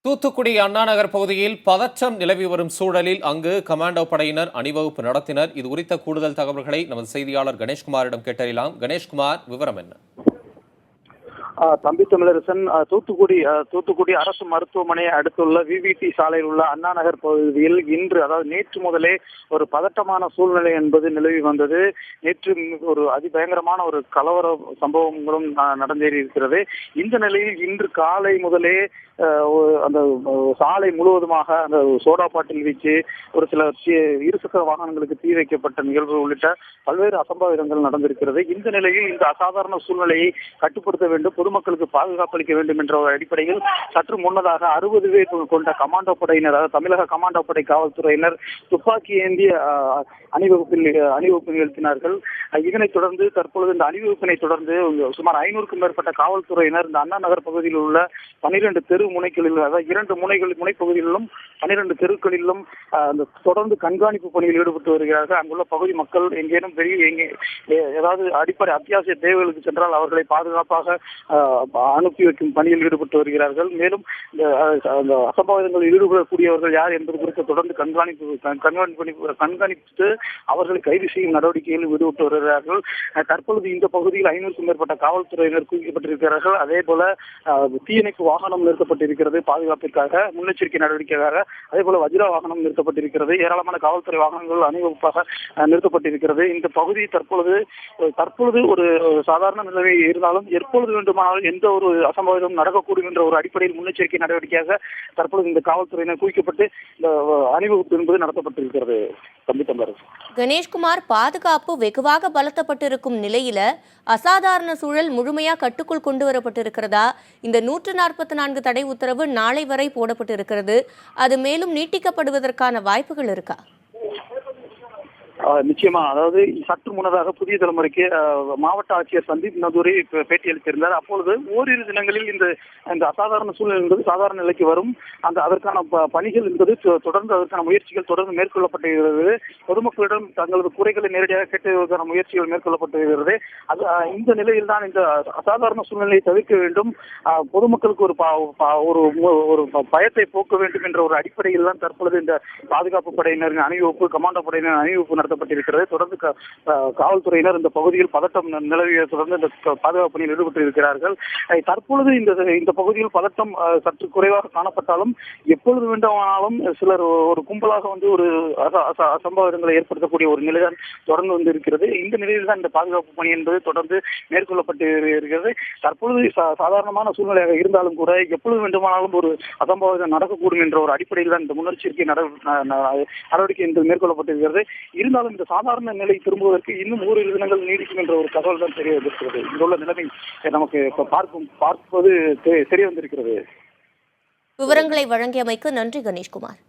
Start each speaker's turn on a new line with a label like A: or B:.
A: தூத்துக்குடி அண்ணாநகர் பகுதியில் பதற்றம் நிலவி வரும் சூழலில் அங்கு கமாண்டோ படையினர் அணிவகுப்பு நடத்தினர். இது குறித்த கூடுதல் தகவல்களை நமது செய்தியாளர் கணேஷ்குமாரிடம் கேட்டறியலாம். கணேஷ்குமார், விவரம் என்ன?
B: தம்பி தமிழரசன், தூத்துக்குடி அரசு மருத்துவமனை அடுத்துள்ள விவிடி சாலையில் உள்ள அண்ணா நகர் பகுதியில் இன்று, அதாவது நேற்று முதலே ஒரு பதட்டமான சூழ்நிலை என்பது நிலவி வந்தது. நேற்று ஒரு அதிபயங்கரமான ஒரு கலவர சம்பவங்களும் நடந்தேறி இருக்கிறது. இந்த நிலையில் இன்று காலை முதலே அந்த சாலை முழுவதுமாக அந்த சோடா பாட்டில் வீச்சு, ஒரு சில இருசக்கர வாகனங்களுக்கு தீ வைக்கப்பட்ட நிகழ்வு உள்ளிட்ட பல்வேறு அசம்பாவிதங்கள் நடந்திருக்கிறது. இந்த நிலையில் இந்த அசாதாரண சூழ்நிலையை கட்டுப்படுத்த வேண்டும், பொதுமக்களுக்கு பாதுகாப்பு அளிக்க வேண்டும் என்ற ஒரு அடிப்படையில் சற்று முன்னதாக 60 பேர் கொண்ட கமாண்டோ படையினர், அதாவது தமிழக கமாண்டோ படை காவல்துறையினர் துப்பாக்கி ஏந்திய அணிவகுப்பு நிகழ்த்தினார்கள். இதனைத் தொடர்ந்து தற்பொழுது இந்த அணிவகுப்பினை தொடர்ந்து சுமார் 500க்கும் மேற்பட்ட காவல்துறையினர் இந்த அண்ணா நகர் பகுதியில் உள்ள 12 தெரு முனைகளில், அதாவது 2 முனைப்பகுதிகளிலும் 12 தெருக்களிலும் தொடர்ந்து கண்காணிப்பு பணியில் ஈடுபட்டு வருகிறார்கள். அங்குள்ள பகுதி மக்கள் எங்கேனும் ஏதாவது அடிப்படை அத்தியாவசிய தேவைகளுக்கு சென்றால் அவர்களை பாதுகாப்பாக அனுப்பி வைக்கும் பணியில் ஈடுபட்டு வருகிறார்கள். மேலும் அந்த அசம்பாவிதங்களில் ஈடுபடக்கூடியவர்கள் யார் என்பது குறித்து தொடர்ந்து கண்காணித்து அவர்களை கைது செய்யும் நடவடிக்கைகளில் ஈடுபட்டு வருகிறார்கள். தற்பொழுது இந்த பகுதியில் 500க்கும் மேற்பட்ட காவல்துறையினர் குவிக்கப்பட்டிருக்கிறார்கள். அதே போல தீயணைப்பு வாகனம் நிறுத்தப்பட்டிருக்கிறது பாதுகாப்பிற்காக, முன்னெச்சரிக்கை நடவடிக்கையாக. அதே போல வஜ்ரா வாகனம் நிறுத்தப்பட்டிருக்கிறது. ஏராளமான காவல்துறை வாகனங்கள் அணிவகுப்பாக நிறுத்தப்பட்டிருக்கிறது. இந்த பகுதி தற்பொழுது ஒரு சாதாரண நிலைமை இருந்தாலும் எப்பொழுது வேண்டுமானாலும் எந்த ஒரு அசம்பாவிதம் நடக்கக்கூடும் என்ற ஒரு அடிப்படையில் முன்னெச்சரிக்கை நடவடிக்கையாக தற்பொழுது இந்த காவல்துறையினர் குவிக்கப்பட்டு இந்த அணிவகுப்பு என்பது நடத்தப்பட்டிருக்கிறது.
C: கணேஷ்குமார், பாதுகாப்பு வெகுவாக பலத்தப்பட்டிருக்கும் நிலையில அசாதாரண சூழல் முழுமையா கட்டுக்குள் கொண்டு வரப்பட்டிருக்கிறதா? இந்த 144 தடை உத்தரவு நாளை வரை போடப்பட்டிருக்கிறது. அது மேலும் நீட்டிக்கப்படுவதற்கான வாய்ப்புகள் இருக்கா?
B: நிச்சயமா. அதாவது சற்று முன்னதாக புதிய தலைமுறைக்கு மாவட்ட ஆட்சியர் சந்தீப் நந்தூரி பேட்டி அளித்திருந்தார். அப்பொழுது ஓரிரு தினங்களில் இந்த அசாதாரண சூழ்நிலை என்பது சாதாரண நிலைக்கு வரும், அதற்கான பணிகள் என்பது தொடர்ந்து, அதற்கான முயற்சிகள் தொடர்ந்து மேற்கொள்ளப்பட்டு வருகிறது. பொதுமக்களிடம் தங்களது குறைகளை நேரடியாக கேட்டதற்கான முயற்சிகள் மேற்கொள்ளப்பட்டு வருகிறது. இந்த நிலையில் தான் இந்த அசாதாரண சூழ்நிலையை தவிர்க்க வேண்டும், பொதுமக்களுக்கு ஒரு பயத்தை போக்க வேண்டும் என்ற ஒரு அடிப்படையில் தான் தற்பொழுது இந்த பாதுகாப்பு படையினரின் அணிவகுப்பு, கமாண்டோ படையினர் அணிவகுப்பு நடத்தப்பட்டிருக்கிறது. தொடர்ந்து காவல்துறையினர் இந்த பகுதியில் பதட்டம் நிலவிய தொடர்ந்து இந்த பாதுகாப்பு பணியில் ஈடுபட்டு இருக்கிறார்கள். தற்பொழுது இந்த பகுதியில் பதட்டம் சற்று குறைவாக காணப்பட்டாலும் எப்பொழுது வேண்டுமானாலும் சிலர் ஒரு கும்பலாக வந்து ஒரு அசம்பாவிதங்களை ஏற்படுத்தக்கூடிய ஒரு நிலைதான் தொடர்ந்து வந்து இருக்கிறது. இந்த நிலையில் தான் இந்த பாதுகாப்பு பணி என்பது தொடர்ந்து மேற்கொள்ளப்பட்டு இருக்கிறது. தற்பொழுது சாதாரணமான சூழ்நிலையாக இருந்தாலும் கூட எப்பொழுது வேண்டுமானாலும் ஒரு அசம்பாவிதம் நடக்கக்கூடும் என்ற ஒரு அடிப்படையில் தான் இந்த முன்னெச்சரிக்கை நடவடிக்கை என்பது மேற்கொள்ளப்பட்டிருக்கிறது. இருந்தாலும் இந்த சாதாரண நிலை திரும்புவதற்கு இன்னும் 1 தினங்கள் நீடிக்கும் என்ற ஒரு தகவல் தான் தெரிய வந்திருக்கிறது. இங்குள்ள நிலைமை நமக்கு பார்ப்பது தெரிய வந்திருக்கிறது.
C: விவரங்களை வழங்கியமைக்கு நன்றி கணேஷ்குமார்.